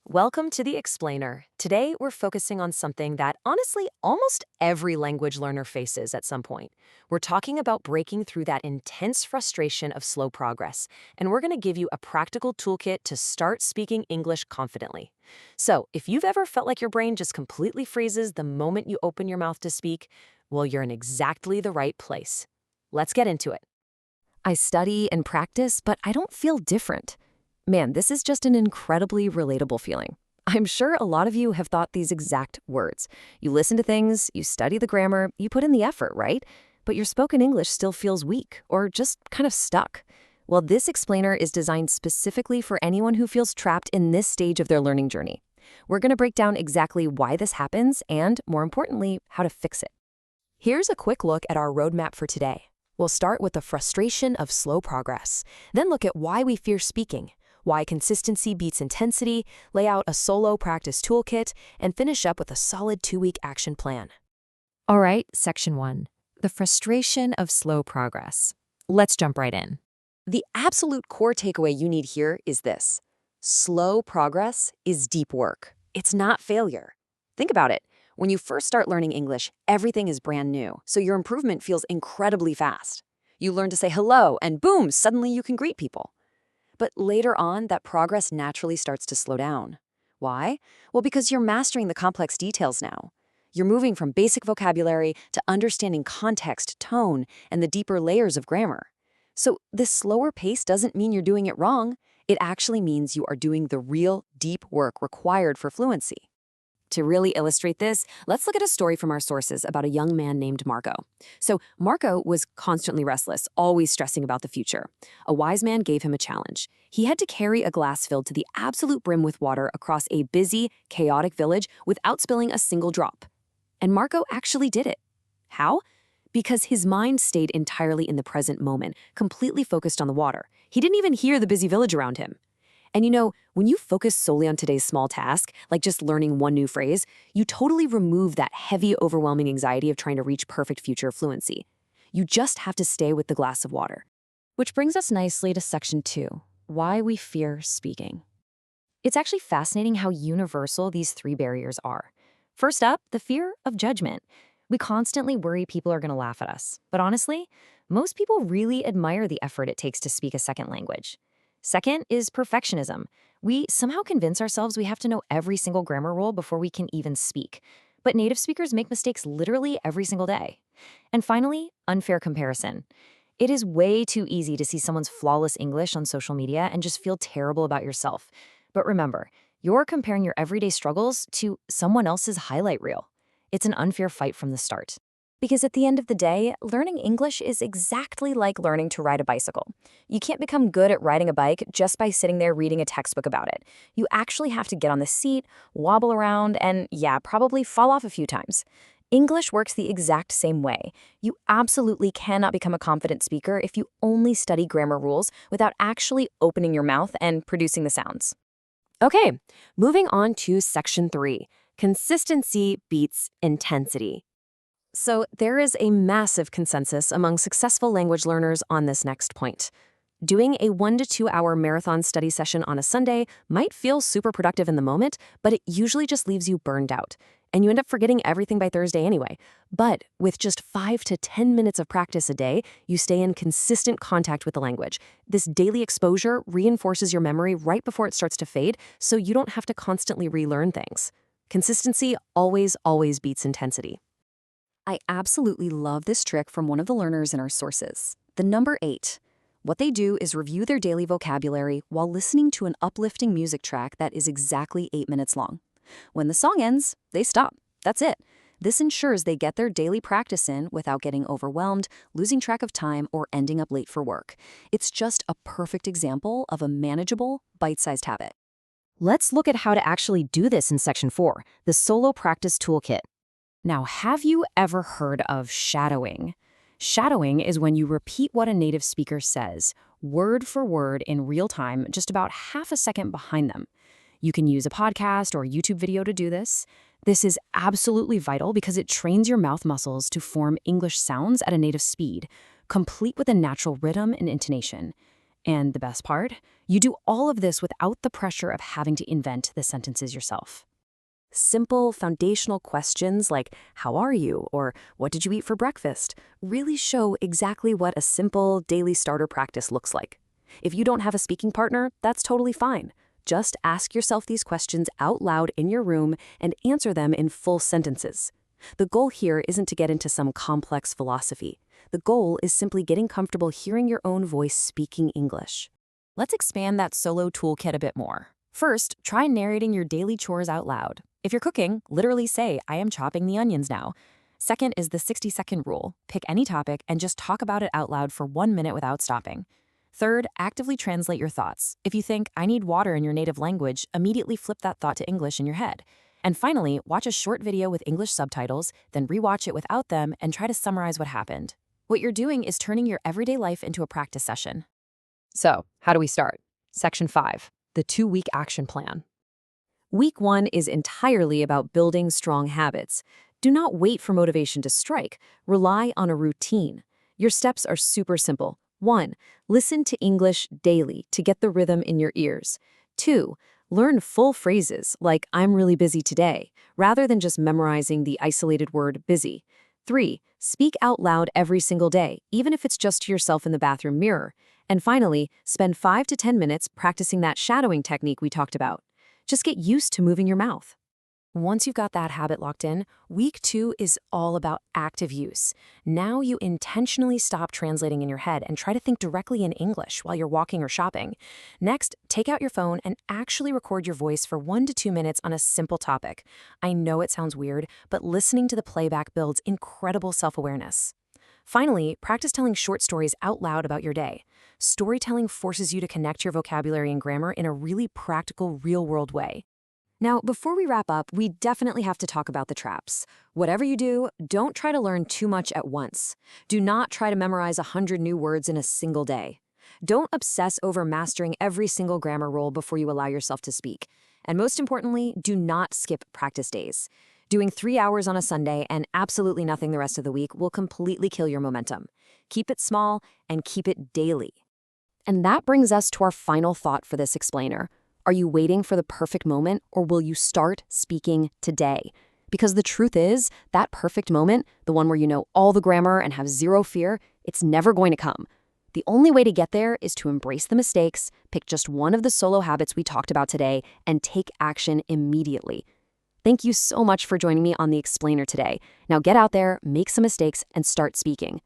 Welcome to the Explainer. Today, we're focusing on something that, honestly, almost every language learner faces at some point. We're talking about breaking through that intense frustration of slow progress, and we're going to give you a practical toolkit to start speaking English confidently. So, if you've ever felt like your brain just completely freezes the moment you open your mouth to speak, well, you're in exactly the right place. Let's get into it. I study and practice, but I don't feel different. Man, this is just an incredibly relatable feeling. I'm sure a lot of you have thought these exact words. You listen to things, you study the grammar, you put in the effort, right? But your spoken English still feels weak or just kind of stuck. Well, this explainer is designed specifically for anyone who feels trapped in this stage of their learning journey. We're going to break down exactly why this happens and, more importantly, how to fix it. Here's a quick look at our roadmap for today. We'll start with the frustration of slow progress, then look at why we fear speaking, why consistency beats intensity, lay out a solo practice toolkit, and finish up with a solid 2-week action plan. All right, Section 1. The frustration of slow progress. Let's jump right in. The absolute core takeaway you need here is this. Slow progress is deep work. It's not failure. Think about it. When you first start learning English, everything is brand new, so your improvement feels incredibly fast. You learn to say hello, and boom, suddenly you can greet people. But later on, that progress naturally starts to slow down. Why? Well, because you're mastering the complex details now. You're moving from basic vocabulary to understanding context, tone, and the deeper layers of grammar. So this slower pace doesn't mean you're doing it wrong. It actually means you are doing the real, deep work required for fluency. To really illustrate this, let's look at a story from our sources about a young man named Marco. So Marco was constantly restless, always stressing about the future. A wise man gave him a challenge. He had to carry a glass filled to the absolute brim with water across a busy, chaotic village without spilling a single drop. And Marco actually did it. How? Because his mind stayed entirely in the present moment, completely focused on the water. He didn't even hear the busy village around him. And you know, when you focus solely on today's small task, like just learning one new phrase, you totally remove that heavy, overwhelming anxiety of trying to reach perfect future fluency. You just have to stay with the glass of water. Which brings us nicely to Section 2, why we fear speaking. It's actually fascinating how universal these 3 barriers are. First up, the fear of judgment. We constantly worry people are going to laugh at us. But honestly, most people really admire the effort it takes to speak a second language. Second is perfectionism. We somehow convince ourselves we have to know every single grammar rule before we can even speak. But native speakers make mistakes literally every single day. And finally, unfair comparison. It is way too easy to see someone's flawless English on social media and just feel terrible about yourself. But remember, you're comparing your everyday struggles to someone else's highlight reel. It's an unfair fight from the start. Because at the end of the day, learning English is exactly like learning to ride a bicycle. You can't become good at riding a bike just by sitting there reading a textbook about it. You actually have to get on the seat, wobble around, and yeah, probably fall off a few times. English works the exact same way. You absolutely cannot become a confident speaker if you only study grammar rules without actually opening your mouth and producing the sounds. Okay, moving on to Section 3. Consistency beats intensity. So there is a massive consensus among successful language learners on this next point. Doing a 1 to 2 hour marathon study session on a Sunday might feel super productive in the moment, but it usually just leaves you burned out. And you end up forgetting everything by Thursday anyway. But with just 5 to 10 minutes of practice a day, you stay in consistent contact with the language. This daily exposure reinforces your memory right before it starts to fade, so you don't have to constantly relearn things. Consistency always beats intensity. I absolutely love this trick from one of the learners in our sources. The number 8. What they do is review their daily vocabulary while listening to an uplifting music track that is exactly 8 minutes long. When the song ends, they stop. That's it. This ensures they get their daily practice in without getting overwhelmed, losing track of time, or ending up late for work. It's just a perfect example of a manageable, bite-sized habit. Let's look at how to actually do this in Section 4, the Solo Practice Toolkit. Now, have you ever heard of shadowing? Shadowing is when you repeat what a native speaker says, word for word in real time, just about half a second behind them. You can use a podcast or YouTube video to do this. This is absolutely vital because it trains your mouth muscles to form English sounds at a native speed, complete with a natural rhythm and intonation. And the best part? You do all of this without the pressure of having to invent the sentences yourself. Simple, foundational questions like, how are you? Or what did you eat for breakfast? Really show exactly what a simple daily starter practice looks like. If you don't have a speaking partner, that's totally fine. Just ask yourself these questions out loud in your room and answer them in full sentences. The goal here isn't to get into some complex philosophy. The goal is simply getting comfortable hearing your own voice speaking English. Let's expand that solo toolkit a bit more. First, try narrating your daily chores out loud. If you're cooking, literally say, I am chopping the onions now. Second is the 60-second rule. Pick any topic and just talk about it out loud for 1 minute without stopping. Third, actively translate your thoughts. If you think, I need water in your native language, immediately flip that thought to English in your head. And finally, watch a short video with English subtitles, then rewatch it without them and try to summarize what happened. What you're doing is turning your everyday life into a practice session. So, how do we start? Section 5, the 2-week action plan. Week 1 is entirely about building strong habits. Do not wait for motivation to strike. Rely on a routine. Your steps are super simple. 1. Listen to English daily to get the rhythm in your ears. 2. Learn full phrases like I'm really busy today, rather than just memorizing the isolated word busy. 3. Speak out loud every single day, even if it's just to yourself in the bathroom mirror. And finally, spend 5 to 10 minutes practicing that shadowing technique we talked about. Just get used to moving your mouth. Once you've got that habit locked in, week 2 is all about active use. Now you intentionally stop translating in your head and try to think directly in English while you're walking or shopping. Next, take out your phone and actually record your voice for 1 to 2 minutes on a simple topic. I know it sounds weird, but listening to the playback builds incredible self-awareness. Finally, practice telling short stories out loud about your day. Storytelling forces you to connect your vocabulary and grammar in a really practical, real-world way. Now, before we wrap up, we definitely have to talk about the traps. Whatever you do, don't try to learn too much at once. Do not try to memorize 100 new words in a single day. Don't obsess over mastering every single grammar rule before you allow yourself to speak. And most importantly, do not skip practice days. Doing 3 hours on a Sunday and absolutely nothing the rest of the week will completely kill your momentum. Keep it small and keep it daily. And that brings us to our final thought for this explainer. Are you waiting for the perfect moment, or will you start speaking today? Because the truth is, that perfect moment, the one where you know all the grammar and have zero fear, it's never going to come. The only way to get there is to embrace the mistakes, pick just one of the solo habits we talked about today, and take action immediately. Thank you so much for joining me on The Explainer today. Now get out there, make some mistakes, and start speaking.